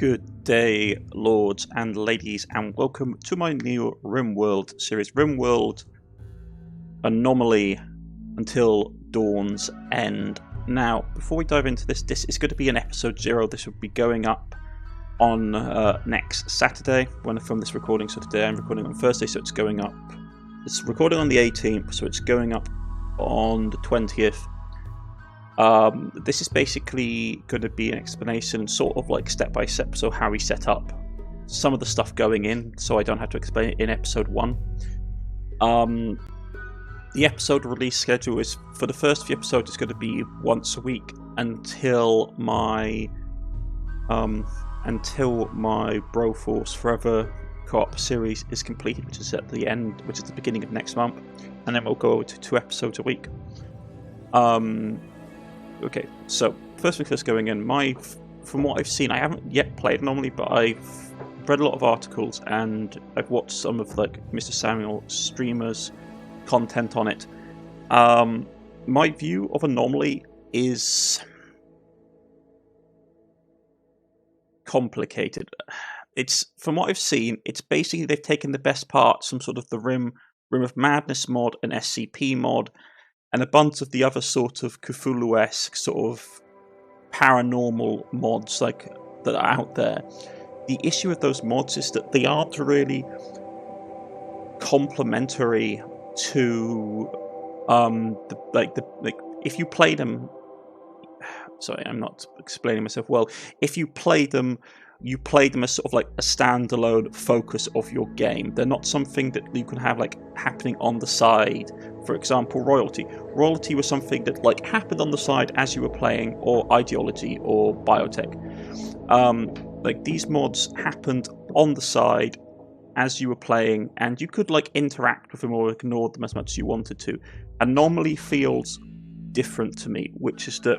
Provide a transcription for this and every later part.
Good day, lords and ladies, and welcome to my new Rimworld series, Rimworld Anomaly Until Dawn's End. Now, before we dive into this is going to be an episode 0. This will be going up on next Saturday, when from this recording. So today I'm recording on Thursday, so it's going up. It's recording on the 18th, so it's going up on the 20th. This is basically going to be an explanation, sort of like step by step, so how we set up some of the stuff going in, so I don't have to explain it in episode 1. The episode release schedule is, for the first few episodes, it's going to be once a week until my Broforce Forever co-op series is completed, which is at the end, which is the beginning of next month, and then we'll go to 2 episodes a week. Okay, so first thing first going in, from what I've seen, I haven't yet played Anomaly, but I've read a lot of articles and I've watched some of like Mr. Samuel streamers' content on it. My view of Anomaly is complicated. It's, from what I've seen, it's basically they've taken the best parts from sort of the Rim of Madness mod, an SCP mod, and a bunch of the other sort of Cthulhu-esque sort of paranormal mods like that are out there. The issue with those mods is that they aren't really complementary to if you play them. Sorry, I'm not explaining myself well. If you play them, you play them as sort of like a standalone focus of your game. They're not something that you can have like happening on the side. For example, Royalty. Royalty was something that like happened on the side as you were playing, or Ideology, or Biotech. Like these mods happened on the side as you were playing, and you could like interact with them or ignore them as much as you wanted to. Anomaly feels different to me, which is that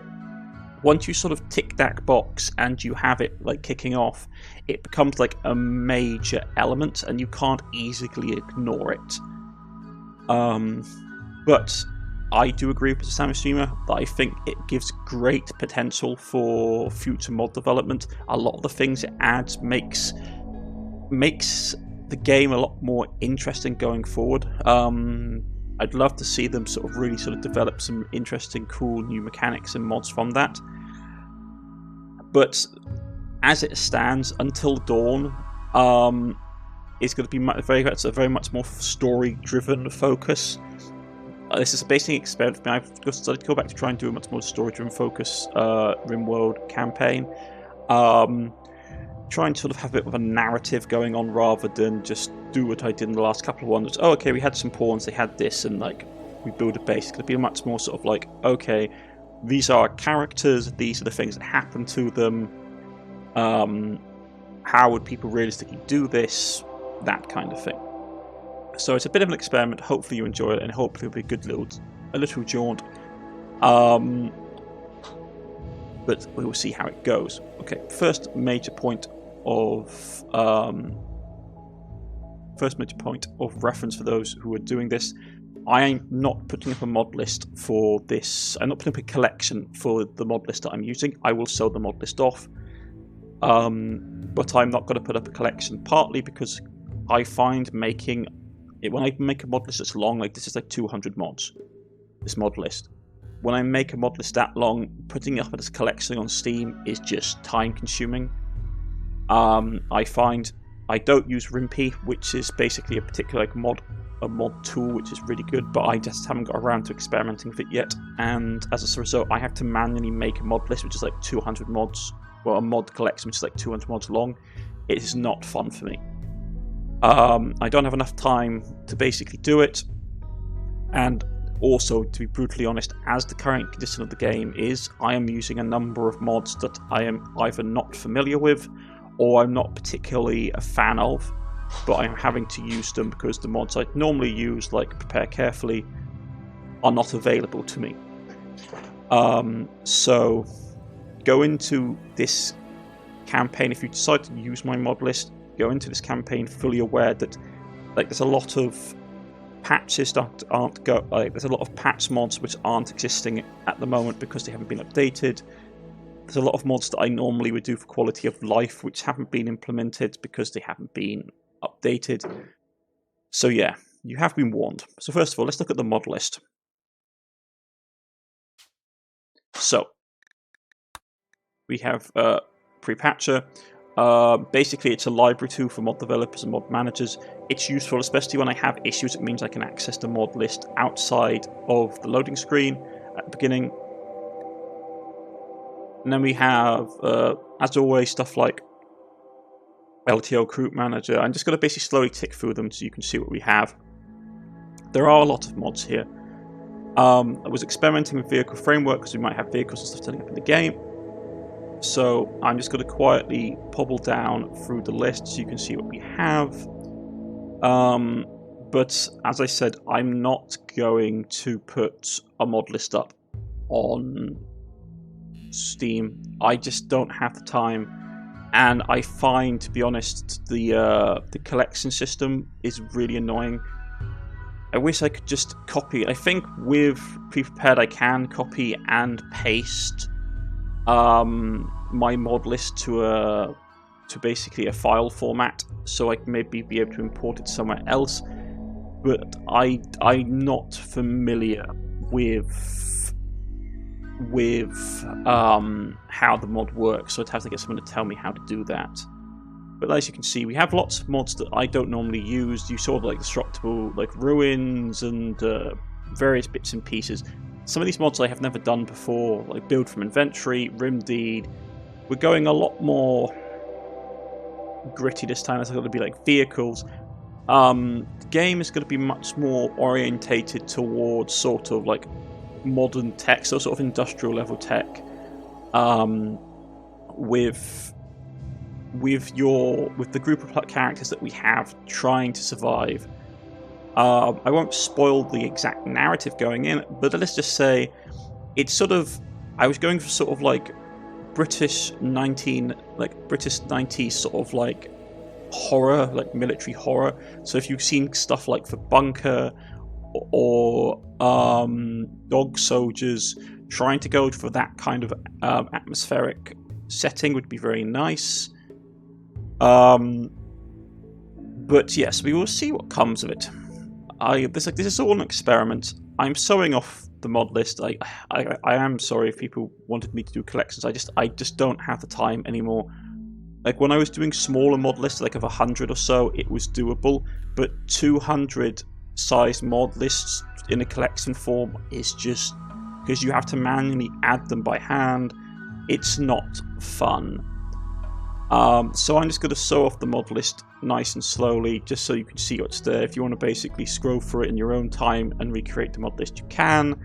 once you sort of tick that box and you have it like kicking off, it becomes like a major element and you can't easily ignore it. But I do agree with the Samuel streamer that I think it gives great potential for future mod development. A lot of the things it adds makes the game a lot more interesting going forward. I'd love to see them sort of develop some interesting, cool new mechanics and mods from that. But as it stands, Until Dawn is going to be a very much more story-driven focus. This is basically an experiment for me. I've decided to go back to try and do a much more story-driven focus Rimworld campaign. Try and sort of have a bit of a narrative going on rather than just do what I did in the last couple of ones. Oh, okay, we had some pawns, they had this, and like we build a base. It's going to be a much more sort of like, okay, these are characters, these are the things that happen to them. How would people realistically do this? That kind of thing. So it's a bit of an experiment. Hopefully you enjoy it, and hopefully it'll be a little jaunt. But we will see how it goes. Okay, first major point of reference for those who are doing this. I am not putting up a mod list for this. I'm not putting up a collection for the mod list that I'm using. I will sell the mod list off. But I'm not going to put up a collection, partly because I find making it, when I make a mod list that's long, like this is like 200 mods, this mod list. When I make a mod list that long, putting it up as a collection on Steam is just time consuming. I find I don't use Rimp, which is basically a particular like mod tool which is really good, but I just haven't got around to experimenting with it yet, and as a result I have to manually make a mod list which is like 200 mods, well, a mod collection which is like 200 mods long. It is not fun for me. I don't have enough time to basically do it, and also, to be brutally honest, as the current condition of the game is, I am using a number of mods that I am either not familiar with or I'm not particularly a fan of, but I'm having to use them because the mods I'd normally use, like Prepare Carefully, are not available to me. So go into this campaign, if you decide to use my mod list, go into this campaign fully aware that like there's a lot of patches that there's a lot of patch mods which aren't existing at the moment because they haven't been updated. there's a lot of mods that I normally would do for quality of life, which haven't been implemented because they haven't been updated. So yeah, you have been warned. So first of all, let's look at the mod list. So we have Prepatcher. Basically, it's a library tool for mod developers and mod managers. It's useful, especially when I have issues. It means I can access the mod list outside of the loading screen at the beginning. And then we have, as always, stuff like LTO Group Manager. I'm just going to basically slowly tick through them so you can see what we have. There are a lot of mods here. I was experimenting with vehicle framework because we might have vehicles and stuff turning up in the game. So I'm just going to quietly pobble down through the list so you can see what we have. But as I said, I'm not going to put a mod list up on Steam. I just don't have the time, and I find, to be honest, the collection system is really annoying. I wish I could just copy. I think with Pre-Prepared I can copy and paste my mod list to basically a file format, so I can maybe be able to import it somewhere else. But I'm not familiar with how the mod works, so I'd have to get someone to tell me how to do that. But as you can see, we have lots of mods that I don't normally use. You saw like destructible, like ruins and various bits and pieces. Some of these mods I have never done before, like build from inventory, rim deed. We're going a lot more gritty this time. It's going to be like vehicles. The game is going to be much more orientated towards sort of like modern tech, so sort of industrial level tech, with the group of characters that we have trying to survive. I won't spoil the exact narrative going in, but let's just say it's sort of, I was going for sort of like British 90s sort of like horror, like military horror. So if you've seen stuff like The Bunker or Dog Soldiers, trying to go for that kind of atmospheric setting would be very nice. But yes, we will see what comes of it. This is all an experiment. I'm sewing off the mod list. I am sorry if people wanted me to do collections. I just don't have the time anymore. Like when I was doing smaller mod lists, like of 100 or so, it was doable. But 200 size mod lists in a collection form is just, because you have to manually add them by hand, it's not fun. So I'm just going to sew off the mod list nice and slowly, just so you can see what's there. If you want to basically scroll through it in your own time and recreate the mod list, you can.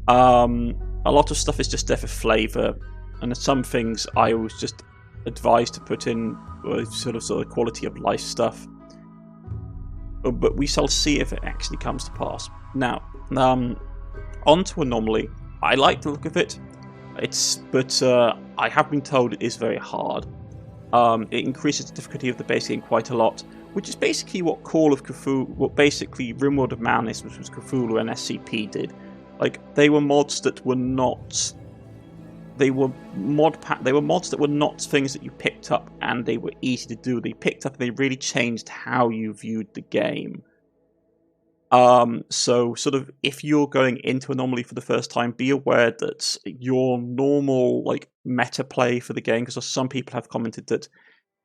A lot of stuff is just there for flavour, and some things I was just advised to put in sort of quality of life stuff. But we shall see if it actually comes to pass. Now, on to Anomaly. I like the look of it. But I have been told it is very hard. It increases the difficulty of the base game quite a lot, which is basically what basically Rimworld of Madness, which was Cthulhu and SCP did. Like, they were mods that were not. They were mods that were not things that you picked up and they were easy to do. They picked up and they really changed how you viewed the game. So sort of, if you're going into Anomaly for the first time, be aware that your normal like meta play for the game, because some people have commented that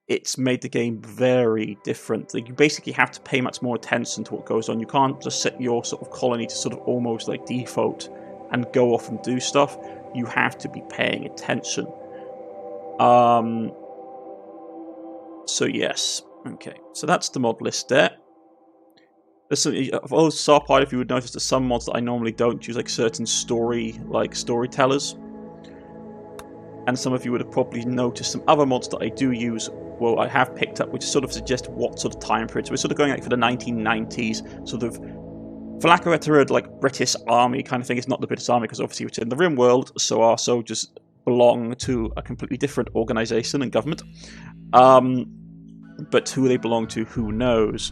it's made the game very different. Like, you basically have to pay much more attention to what goes on. You can't just set your sort of colony to sort of almost like default and go off and do stuff. You have to be paying attention. So yes, okay. So that's the mod list there. Of all Sarpide, if you would notice that some mods that I normally don't use, like certain storytellers. And some of you would have probably noticed some other mods that I do use, well, I have picked up, which sort of suggest what sort of time period. So we're sort of going like for the 1990s, sort of, for lack of a better word, like British Army kind of thing. It's not the British Army, because obviously it's in the Rimworld, so our soldiers belong to a completely different organisation and government. But who they belong to, who knows?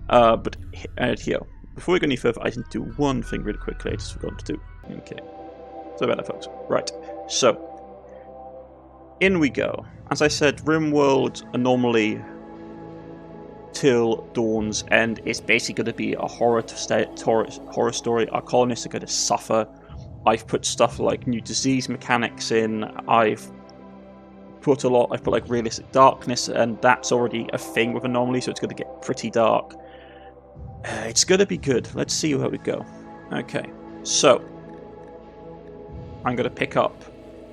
But here, before we go any further, I need to do one thing really quickly. I just forgot to do. Okay, so about that, folks. Right. So in we go. As I said, Rimworld Anomaly till Dawn's End is basically going to be a horror story. Our colonists are going to suffer. I've put stuff like new disease mechanics in. I've put like realistic darkness, and that's already a thing with Anomaly, so it's going to get pretty dark. It's going to be good. Let's see where we go. Okay, so I'm going to pick up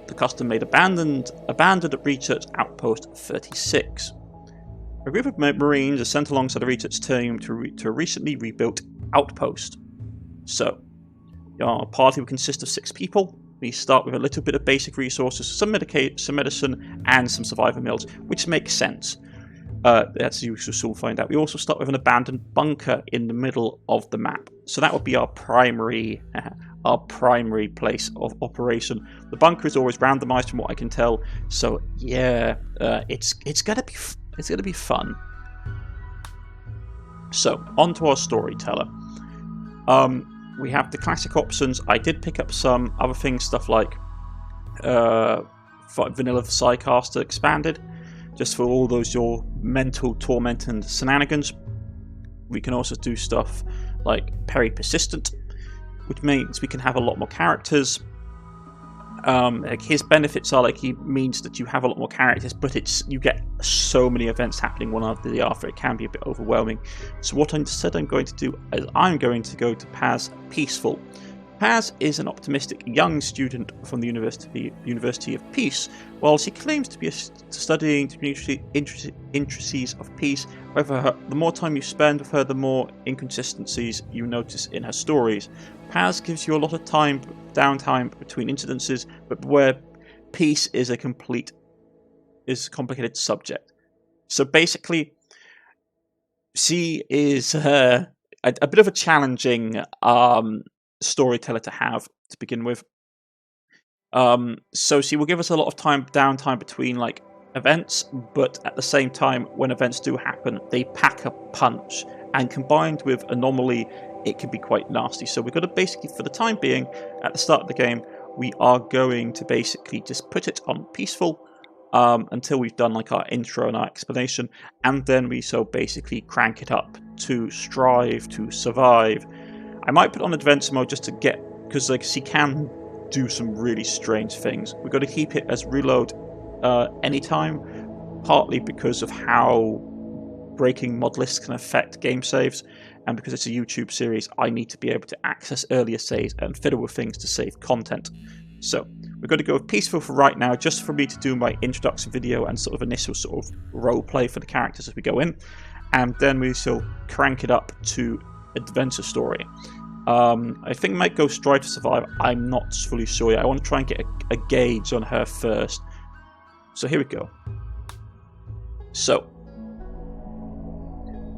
the custom-made abandoned research outpost 36. A group of Marines are sent alongside a research team to a recently rebuilt outpost. So, our party will consist of 6 people. We start with a little bit of basic resources, some medicine, and some survivor meals, which makes sense. As you will soon find out. We also start with an abandoned bunker in the middle of the map. So that would be our primary place of operation. The bunker is always randomized from what I can tell. So yeah, it's gonna be fun. So on to our storyteller. We have the classic options. I did pick up some other things, stuff like Vanilla the Psycaster Expanded, just for all those your mental torment and shenanigans. We can also do stuff like Perry Persistent, which means we can have a lot more characters. Like his benefits are like he means that you have a lot more characters, but you get so many events happening one after the other. It can be a bit overwhelming. So what I'm going to do is I'm going to go to Paz Peaceful. Paz is an optimistic young student from the University of Peace. Whilst he claims to be studying the intricacies of peace, however, the more time you spend with her, the more inconsistencies you notice in her stories. Paz gives you a lot of downtime between incidences, but where peace is a complicated subject. So basically, she is a bit of a challenging storyteller to have to begin with. So she will give us a lot of downtime between like events, but at the same time, when events do happen, they pack a punch, and combined with Anomaly, it can be quite nasty. So we're going to basically, for the time being, at the start of the game, we are going to basically just put it on peaceful until we've done like our intro and our explanation, and then we basically crank it up to strive to survive. I might put on adventure mode just to get, because like she can do some really strange things. We've got to keep it as reload anytime, partly because of how breaking mod lists can affect game saves, and because it's a YouTube series, I need to be able to access earlier saves and fiddle with things to save content. So we're going to go with peaceful for right now, just for me to do my introduction video and sort of initial sort of role play for the characters as we go in, and then we shall crank it up to adventure story. I think I might go strive to survive. I'm not fully sure yet. I want to try and get a gauge on her first. So here we go. So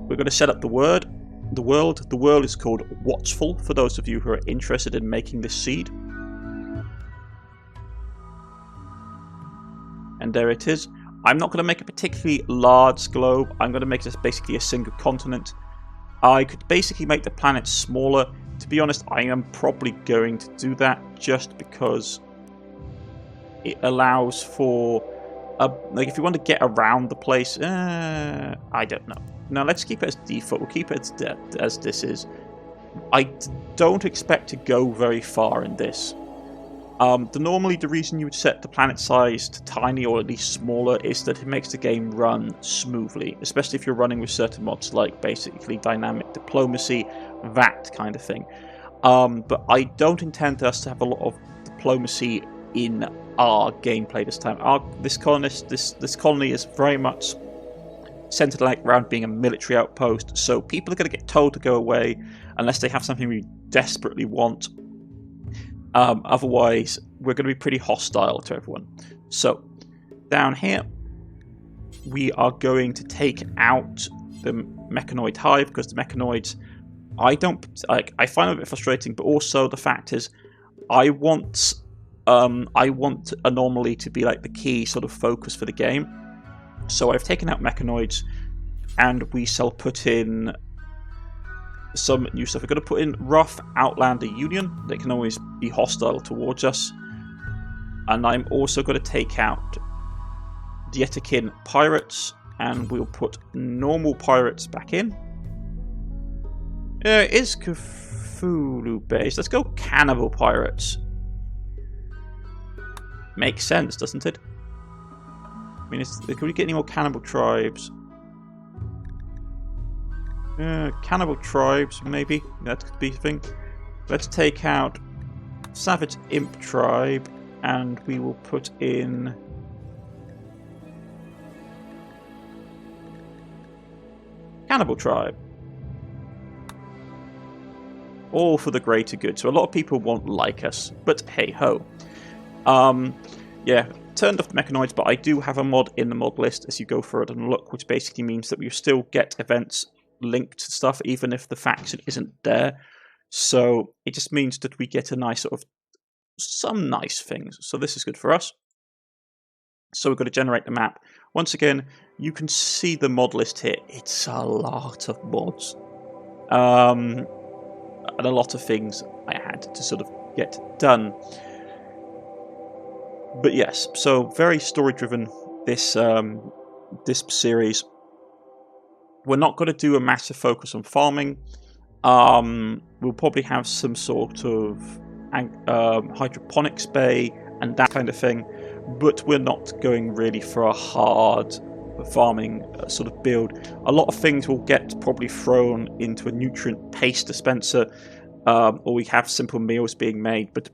we're going to set up the world. The world is called Watchful, for those of you who are interested in making this seed. And there it is. I'm not going to make a particularly large globe. I'm going to make this basically a single continent. I could basically make the planet smaller. To be honest, I am probably going to do that just because it allows for like if you want to get around the place. I don't know. Now let's keep it as default. We'll keep it as this is. I don't expect to go very far in this. Normally the reason you would set the planet size to tiny or at least smaller is that it makes the game run smoothly, especially if you're running with certain mods like basically dynamic diplomacy, that kind of thing. But I don't intend us to have a lot of diplomacy in our gameplay this time. This colony is very much centered around being a military outpost, so people are going to get told to go away unless they have something we desperately want. Otherwise, we're going to be pretty hostile to everyone. So, down here, we are going to take out the mechanoid hive, because the mechanoids, I find them a bit frustrating, but also the fact is, I want Anomaly to be like the key sort of focus for the game. So I've taken out mechanoids, and we shall put in some new stuff. We're going to put in rough Outlander Union. They can always be hostile towards us. And I'm also going to take out the Etikin pirates, and we'll put normal pirates back in. It is Cthulhu based. Let's go cannibal pirates. Makes sense, doesn't it? I mean, can we get any more cannibal tribes? Cannibal tribes, maybe. That could be a thing. Let's take out Savage Imp tribe, and we will put in Cannibal tribe. All for the greater good. So a lot of people won't like us, but hey ho. Yeah, turned off the mechanoids, but I do have a mod in the mod list as you go through it and look, which basically means that we still get events linked to stuff, even if the faction isn't there. So it just means that we get a nice sort of some nice things. So this is good for us. So we've got to generate the map. Once again, you can see the mod list here. It's a lot of mods. And a lot of things I had to sort of get done. But yes, so very story-driven, this series. We're not going to do a massive focus on farming. We'll probably have some sort of hydroponics bay and that kind of thing. But we're not going really for a hard farming sort of build. A lot of things will get probably thrown into a nutrient paste dispenser, or we have simple meals being made. But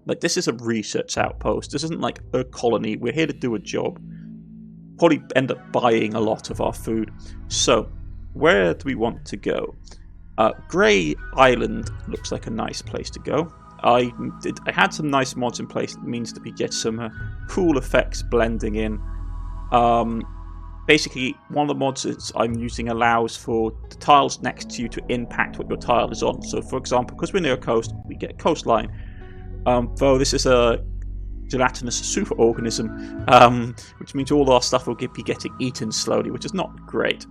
like, this is a research outpost. This isn't like a colony. We're here to do a job. Probably end up buying a lot of our food. So where do we want to go? Grey Island looks like a nice place to go. I had some nice mods in place. It means that we get some cool effects blending in. Basically, one of the mods I'm using allows for the tiles next to you to impact what your tile is on. So, for example, because we're near a coast, we get a coastline. Though this is a gelatinous superorganism, which means all our stuff will be getting eaten slowly, which is not great.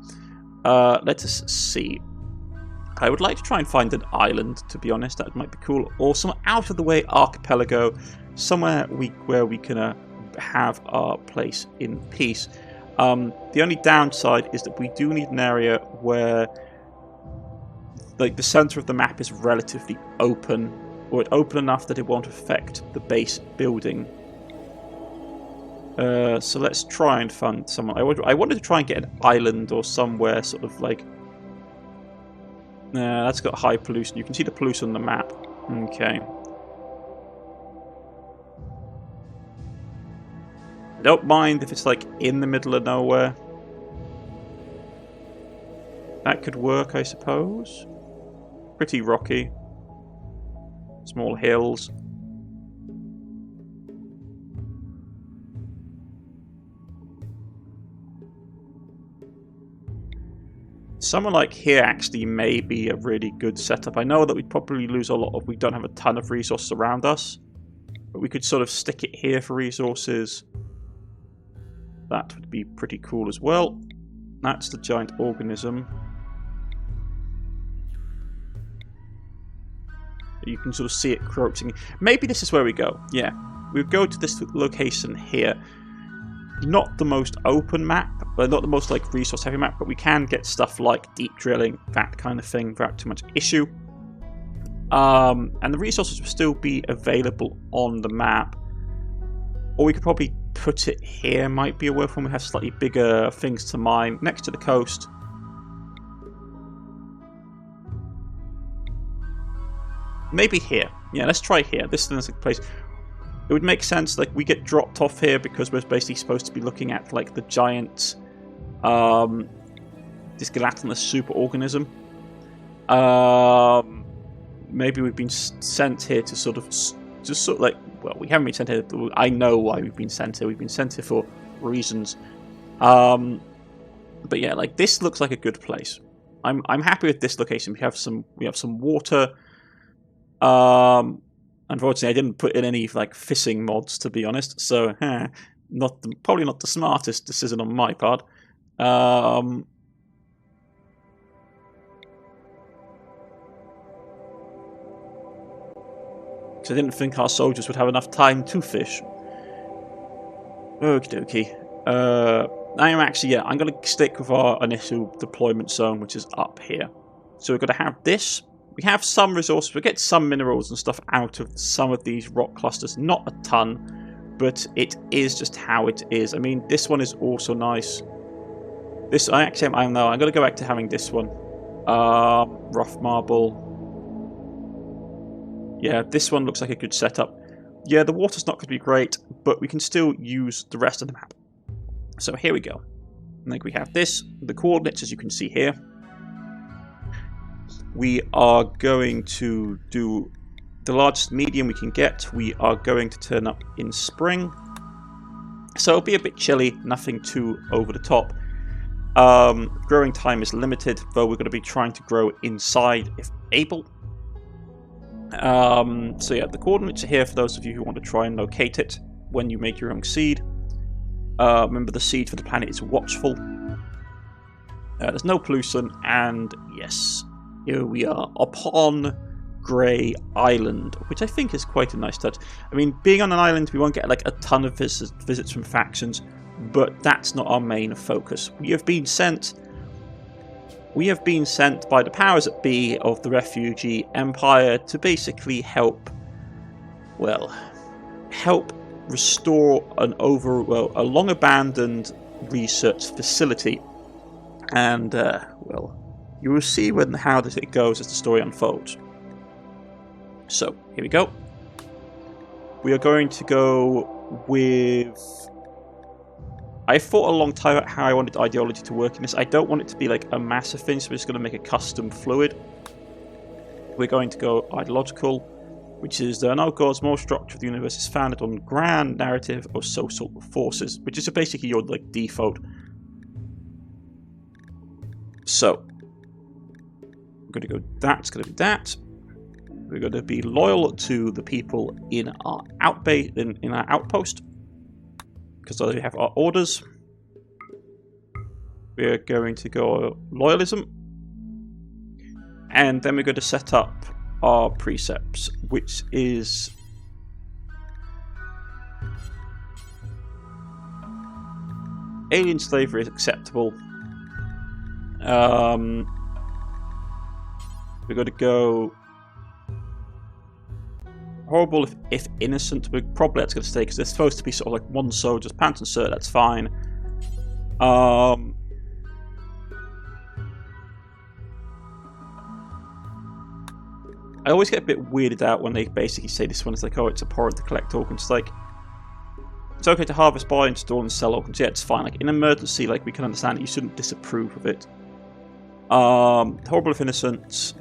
Let us see. I would like to try and find an island, to be honest. That might be cool. Or some out-of-the-way archipelago, somewhere where we can have our place in peace. The only downside is that we do need an area where like the centre of the map is relatively open, or open enough that it won't affect the base building. So let's try and find someone. I wanted to try and get an island or somewhere sort of like... that's got high pollution. You can see the pollution on the map. Okay. I don't mind if it's like in the middle of nowhere. That could work, I suppose. Pretty rocky. Small hills. Someone like here actually may be a really good setup. I know that we'd probably lose a lot of... We don't have a ton of resources around us. But we could sort of stick it here for resources. That would be pretty cool as well. That's the giant organism. You can sort of see it corrupting. Maybe this is where we go. Yeah. We go to this location here. Not the most open map, but not the most like resource heavy map, but we can get stuff like deep drilling, that kind of thing, without too much issue. And the resources will still be available on the map. Or we could probably put it here, might be a worth when we have slightly bigger things to mine next to the coast. Maybe here. Yeah, let's try here. This is a place. It would make sense, like, we get dropped off here because we're basically supposed to be looking at, like, the giant, this gelatinous superorganism. Maybe we've been sent here to sort of, just sort of like, well, we haven't been sent here, I know why we've been sent here. We've been sent here for reasons. But yeah, like, this looks like a good place. I'm happy with this location. We have some water. Unfortunately, I didn't put in any like fishing mods, to be honest. So, probably not the smartest decision on my part. Because I didn't think our soldiers would have enough time to fish. Okie dokie. I am actually, yeah, I'm going to stick with our initial deployment zone, which is up here. So we're going to have this. We have some resources. We get some minerals and stuff out of some of these rock clusters. Not a ton, but it is just how it is. I mean, this one is also nice. This, I don't know. I'm going to go back to having this one. Rough marble. Yeah, this one looks like a good setup. Yeah, the water's not going to be great, but we can still use the rest of the map. So here we go. Like we have this, the coordinates as you can see here. We are going to do the largest medium we can get. We are going to turn up in spring. So it'll be a bit chilly, nothing too over the top. Growing time is limited, though we're going to be trying to grow inside if able. So yeah, the coordinates are here for those of you who want to try and locate it when you make your own seed. Remember, the seed for the planet is watchful. There's no pollution, and yes, here we are upon Grey Island, which I think is quite a nice touch. I mean, being on an island, we won't get like a ton of visits from factions, but that's not our main focus. We have been sent by the powers that be of the refugee empire to basically help restore a long abandoned research facility, and you will see how it goes as the story unfolds. So here we go. We are going to go with. I thought a long time about how I wanted ideology to work in this. I don't want it to be like a massive thing, so we're just going to make a custom fluid. We're going to go ideological, which is the God's moral structure of the universe is founded on grand narrative of social forces, which is basically your like default. So we're going to go. That's going to be that. We're going to be loyal to the people in our in our outpost, because we have our orders. We're going to go loyalism, and then we're going to set up our precepts, which is alien slavery is acceptable. We're going to go horrible if innocent, but probably that's going to stay because they're supposed to be sort of like one soldier's pants and shirt. That's fine. I always get a bit weirded out when they basically say this one is like, oh, it's abhorrent to collect organs. Like, it's okay to harvest, buy, install, and sell organs. Yeah, it's fine. Like in an emergency, like we can understand it. You shouldn't disapprove of it. Horrible if innocent.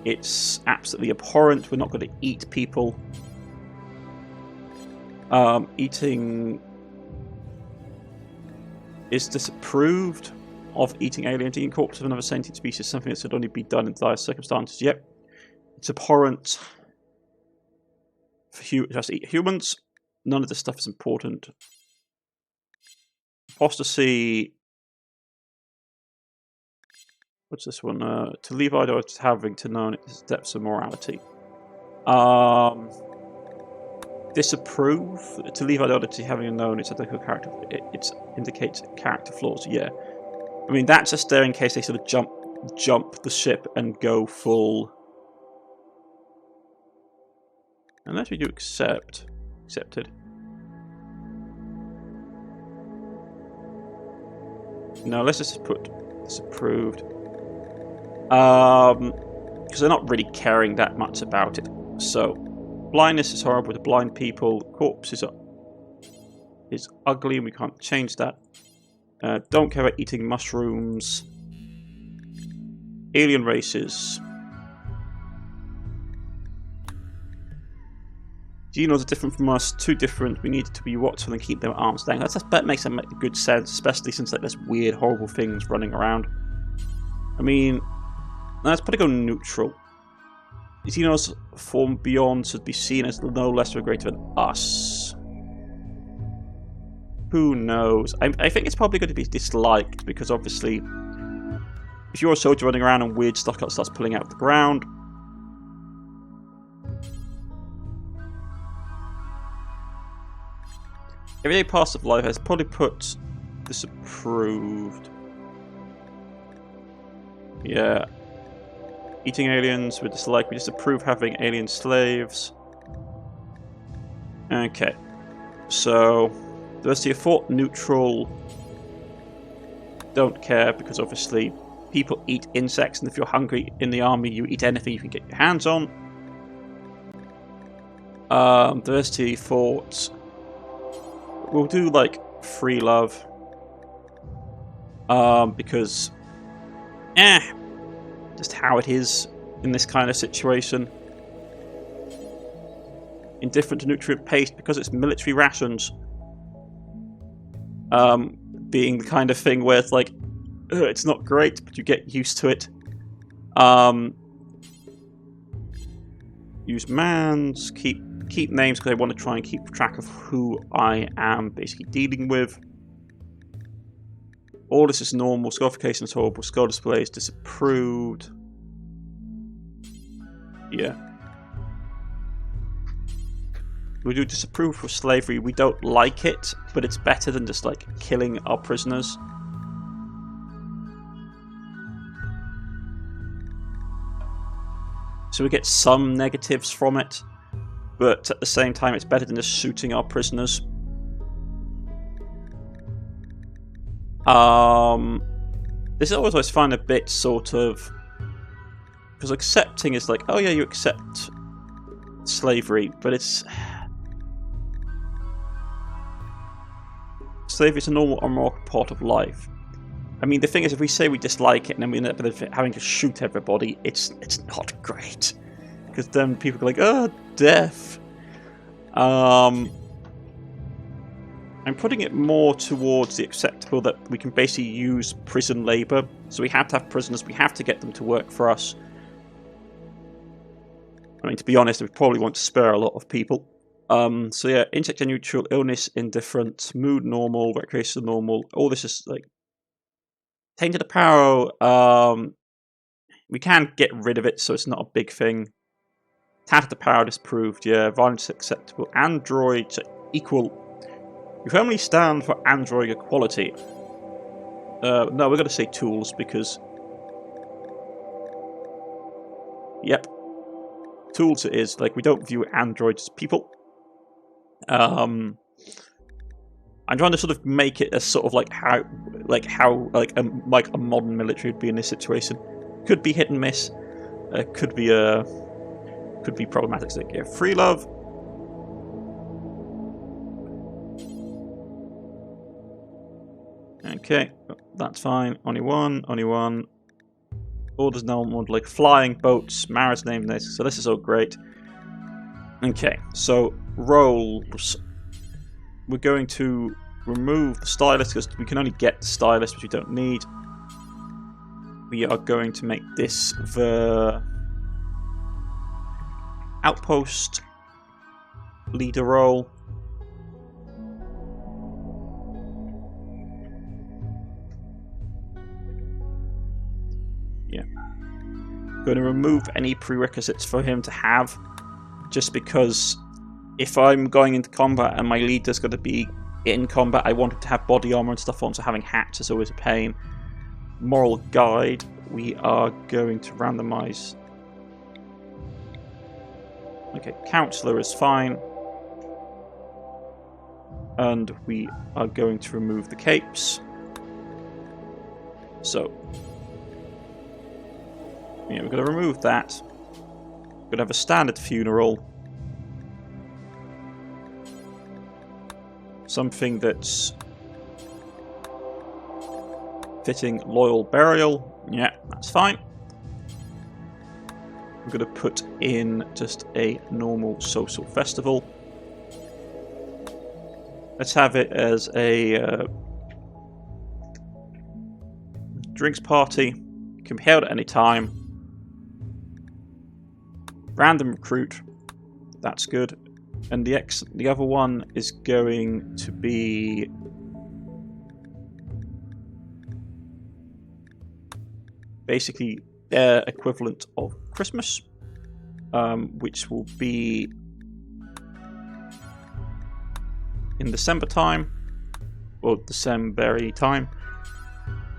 It's absolutely abhorrent. We're not going to eat people. Eating is disapproved of eating aliens. Eating corpses of another sentient species, something that should only be done in dire circumstances. Yep. It's abhorrent for just eat humans. None of this stuff is important. Apostasy. What's this one? To leave idolatry having to know its depths of morality. Disapprove. To leave idolatry having known its identical character. It indicates character flaws. Yeah. I mean, that's just there in case they sort of jump the ship and go full. Unless we do accepted. No, let's just put disapproved. Because they're not really caring that much about it. So, blindness is horrible to blind people. Corpses is ugly and we can't change that. Don't care about eating mushrooms. Alien races. Genos are different from us. Too different. We need to be watchful and keep them at arm's length. That makes good sense, especially since like there's weird, horrible things running around. I mean, let's probably go neutral. Xenos form beyond should be seen as no less or greater than us. Who knows? I think it's probably going to be disliked because obviously, if you're a soldier running around and weird stuff starts pulling out of the ground, Everyday parts of life has probably put disapproved. Yeah. Eating aliens, we dislike. We disapprove having alien slaves. Okay. So, diversity of thought, neutral. Don't care, because obviously people eat insects, and if you're hungry in the army, you eat anything you can get your hands on. Diversity of thought. We'll do, like, free love. Because... just how it is in this kind of situation. Indifferent to nutrient paste because it's military rations. Being the kind of thing where it's like, it's not great, but you get used to it. Use mans, keep names because I want to try and keep track of who I am basically dealing with. All this is normal. Scarification is horrible. Skull display is disapproved. Yeah. We do disapprove for slavery. We don't like it, but it's better than just like killing our prisoners. So we get some negatives from it, but at the same time it's better than just shooting our prisoners. This is always find a bit sort of, because accepting is like, oh yeah, you accept slavery, but it's slavery is a normal or more part of life. I mean, the thing is, if we say we dislike it and then we end up having to shoot everybody, it's not great, because then people go like, oh, death. I'm putting it more towards the acceptable that we can basically use prison labour. So we have to have prisoners, we have to get them to work for us. I mean, to be honest, we probably want to spare a lot of people. So yeah, insect and neutral, illness, indifferent, mood normal, recreation normal. All this is like tainted apparel. We can get rid of it, so it's not a big thing. Tattered apparel disproved, yeah. Violence acceptable. Androids equal. We firmly stand for android equality. No, we're going to say tools because... Yep. Tools it is. Like, we don't view androids as people. I'm trying to sort of make it as sort of like how a modern military would be in this situation. Could be hit and miss. Could be problematic. So, yeah, free love. Okay, that's fine. Only one. Orders now want like flying boats, marriage name this. So this is all great. Okay, so roles. We're going to remove the stylist because we can only get the stylist, which we don't need. We are going to make this the outpost leader role. Yeah. Going to remove any prerequisites for him to have, just because if I'm going into combat and my leader's going to be in combat, I want him to have body armor and stuff on, so having hats is always a pain. Moral guide, we are going to randomize. Okay, counselor is fine. And we are going to remove the capes. So, yeah, we're going to remove that. We're going to have a standard funeral. Something that's fitting loyal burial. Yeah, that's fine. I'm going to put in just a normal social festival. Let's have it as a drinks party. You can be held at any time. Random recruit. That's good. And the other one is going to be basically their equivalent of Christmas, which will be in December time, or December time,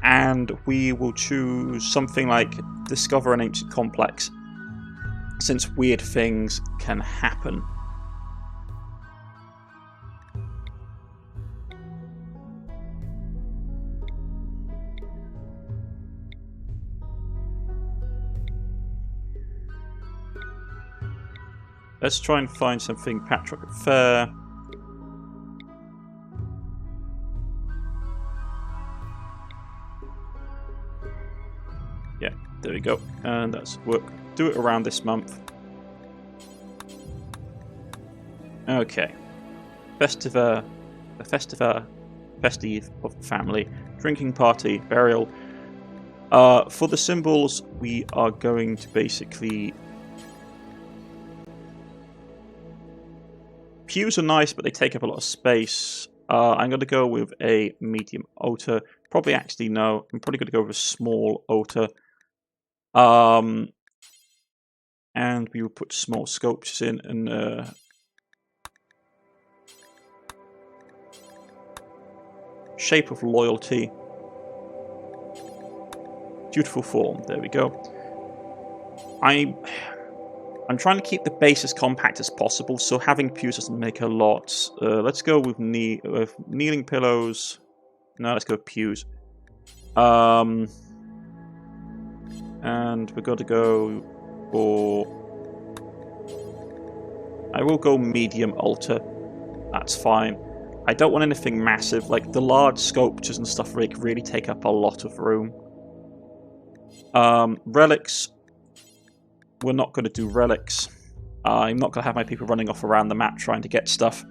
and we will choose something like Discover an Ancient Complex, since weird things can happen. Let's try and find something patriotic fair. Yeah, there we go. And that's work. Do it around this month. Okay. Festive of family, drinking party, burial. For the symbols, we are going to basically... Pews are nice, but they take up a lot of space. I'm going to go with a medium altar. Probably actually no. I'm probably going to go with a small altar. And we will put small sculptures in and shape of loyalty. Dutiful form. There we go. I'm trying to keep the base as compact as possible, so having pews doesn't make a lot. Let's go with kneeling pillows. No, let's go with pews. And we're going to go for... I will go medium altar. That's fine. I don't want anything massive. Like, the large sculptures and stuff really take up a lot of room. Relics... We're not going to do relics. I'm not going to have my people running off around the map trying to get stuff.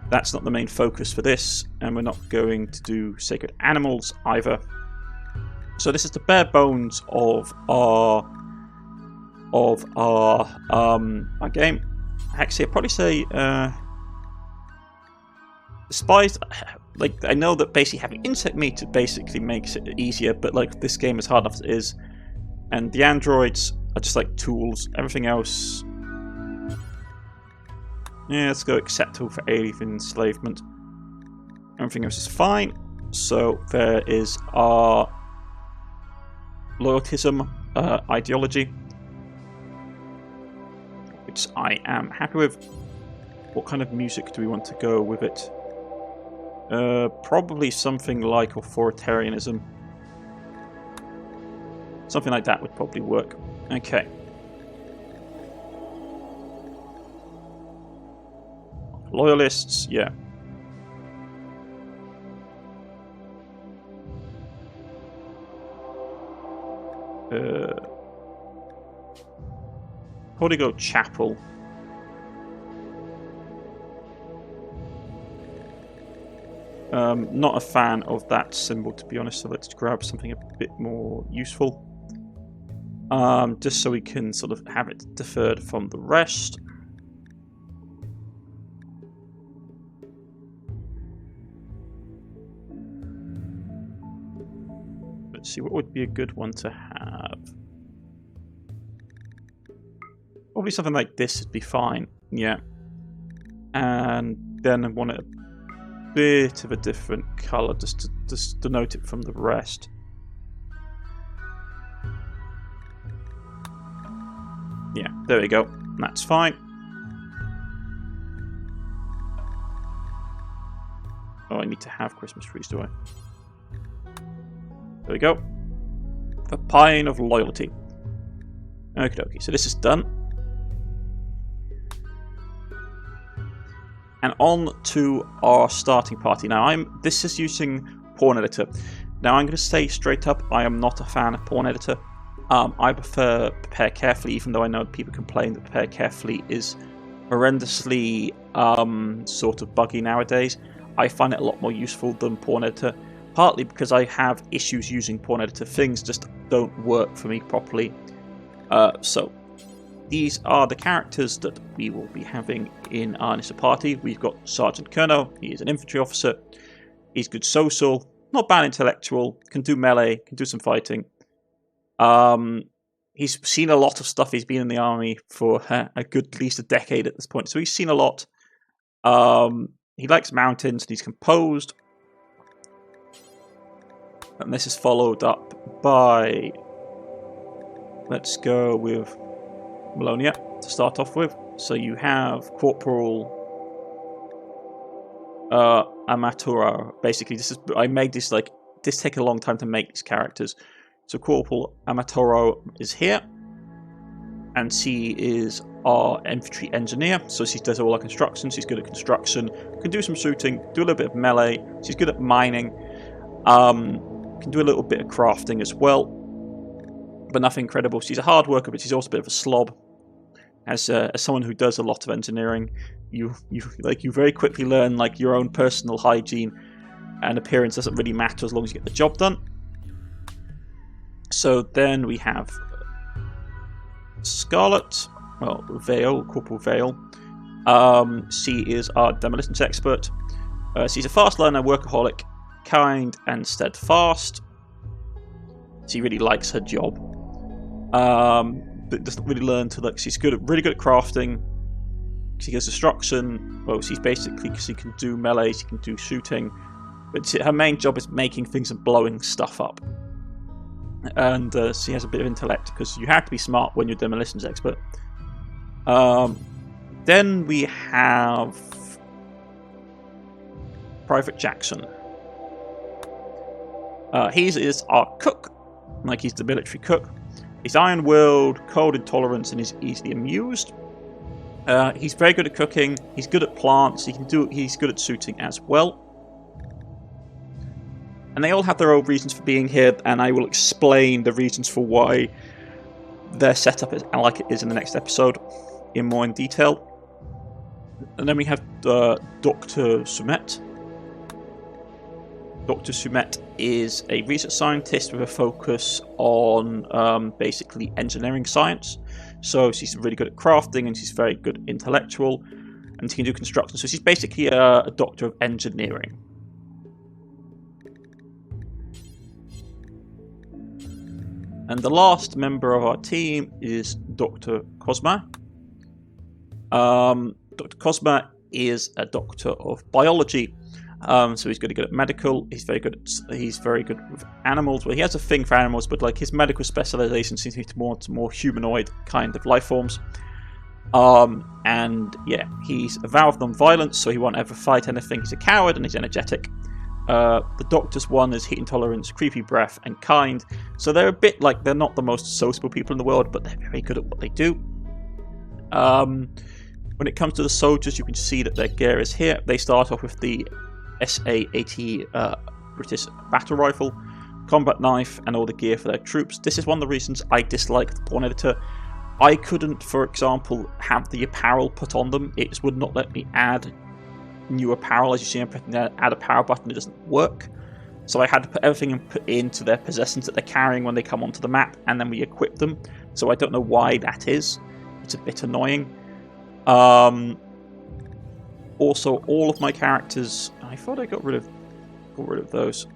That's not the main focus for this, and we're not going to do sacred animals either. So this is the bare bones of our game. Actually, I'd probably say spies. Like, I know that basically having insect meat basically makes it easier, but like this game is hard enough as it is, and the androids are just like tools. Everything else, yeah, let's go acceptable for alien enslavement. Everything else is fine. So there is our loyaltism ideology, which I am happy with. What kind of music do we want to go with it? Probably something like authoritarianism. Something like that would probably work. Okay. Loyalists, yeah. Holy Goat Chapel. Not a fan of that symbol, to be honest, so let's grab something a bit more useful. Just so we can sort of have it deferred from the rest. Let's see, what would be a good one to have? Probably something like this would be fine, yeah. And then I want it a bit of a different colour, just to denote it from the rest. Yeah, there we go. That's fine. Oh, I need to have Christmas trees, do I? There we go. The Pine of Loyalty. Okie dokie, so this is done. And on to our starting party. Now, this is using Pawn Editor. Now, I'm going to say straight up, I am not a fan of Pawn Editor. I prefer Prepare Carefully, even though I know people complain that Prepare Carefully is horrendously sort of buggy nowadays. I find it a lot more useful than Pawn Editor, partly because I have issues using Pawn Editor. Things just don't work for me properly. So, these are the characters that we will be having in our initial party. We've got Sergeant Colonel. He is an infantry officer. He's good social, not bad intellectual, can do melee, can do some fighting. He's seen a lot of stuff. He's been in the army for a good at least a decade at this point, so he's seen a lot. he likes mountains, and he's composed. And this is followed up by, let's go with Melonia to start off with. So you have Corporal Amatora. Basically, I made this this take a long time to make these characters. So Corporal Amatoro is here, and she is our infantry engineer. So she does all our construction. She's good at construction. Can do some shooting. Do a little bit of melee. She's good at mining. Can do a little bit of crafting as well, but nothing incredible. She's a hard worker, but she's also a bit of a slob. As someone who does a lot of engineering, you very quickly learn your own personal hygiene and appearance doesn't really matter as long as you get the job done. So then we have Scarlet, Vale, Corporal Vale. She is our demolitions expert. She's a fast learner, workaholic, kind and steadfast. She really likes her job, but doesn't really learn to she's really good at crafting. She does destruction. Well, she can do melee, she can do shooting, but her main job is making things and blowing stuff up. And she has a bit of intellect because you have to be smart when you're a demolitions expert. Then we have Private Jackson. He is our cook, he's the military cook. He's iron-willed, cold intolerance, and is easily amused. He's very good at cooking. He's good at plants. He's good at shooting as well. And they all have their own reasons for being here, and I will explain the reasons for why their setup is like it is in the next episode in detail. And then we have Dr. Sumet. Dr. Sumet is a research scientist with a focus on basically engineering science. So she's really good at crafting, and she's very good intellectual, and she can do construction. So she's basically a doctor of engineering. And the last member of our team is Dr. Cosma. Dr. Cosma is a doctor of biology. So he's really good at medical. He's very good with animals. Well, he has a thing for animals, but his medical specialization seems to be more humanoid kind of life forms. And yeah, he's a vow of non-violence, so he won't ever fight anything. He's a coward and he's energetic. The doctor's one is heat intolerance, creepy breath, and kind. So they're a bit they're not the most sociable people in the world, but they're very good at what they do. When it comes to the soldiers, you can see that their gear is here. They start off with the SA-80 British battle rifle, combat knife, and all the gear for their troops. This is one of the reasons I dislike the Pawn Editor. I couldn't, for example, have the apparel put on them. It just would not let me add new apparel. As you see, I'm pressing the add apparel button, it doesn't work. So I had to put everything into their possessions that they're carrying when they come onto the map, and then we equip them. So I don't know why that is. It's a bit annoying. Also, all of my characters, I thought I got rid of those.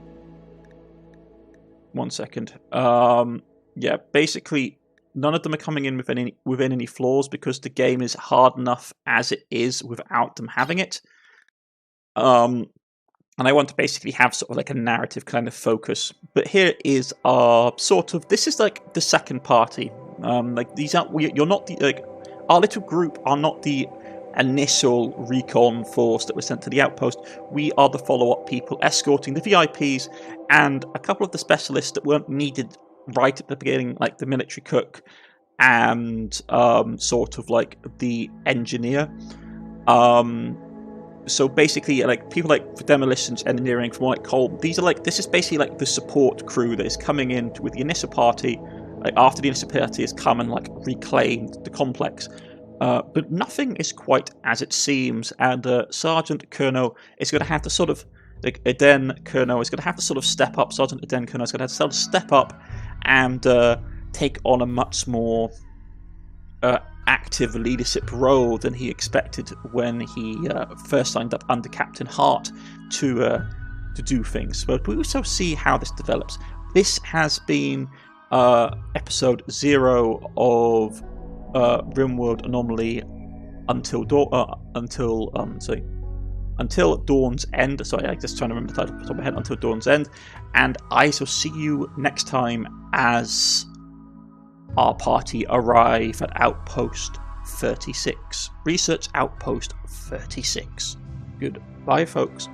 1 second. Yeah, basically none of them are coming in within any flaws because the game is hard enough as it is without them having it. And I want to basically have sort of a narrative kind of focus. But here is our this is the second party. These are you're not the our little group are not the initial recon force that was sent to the outpost. We are the follow-up people escorting the VIPs and a couple of the specialists that weren't needed right at the beginning, like the military cook and the engineer. So basically, people for demolitions, engineering, from coal. These are this is basically the support crew that is coming in with the initial party. After the initial party has come and reclaimed the complex. But nothing is quite as it seems, and Sergeant Kerno is going to have to Eden Kerno is going to have to step up. Sergeant Eden Kerno is going to have to step up and take on a much more active leadership role than he expected when he first signed up under Captain Hart to do things. But we also see how this develops. This has been episode 0 of Rimworld Anomaly until until Dawn's End. Sorry, I'm just trying to remember the title off the top of my head. Until Dawn's End. And I shall see you next time as our party arrive at Outpost 36. Research Outpost 36. Goodbye, folks.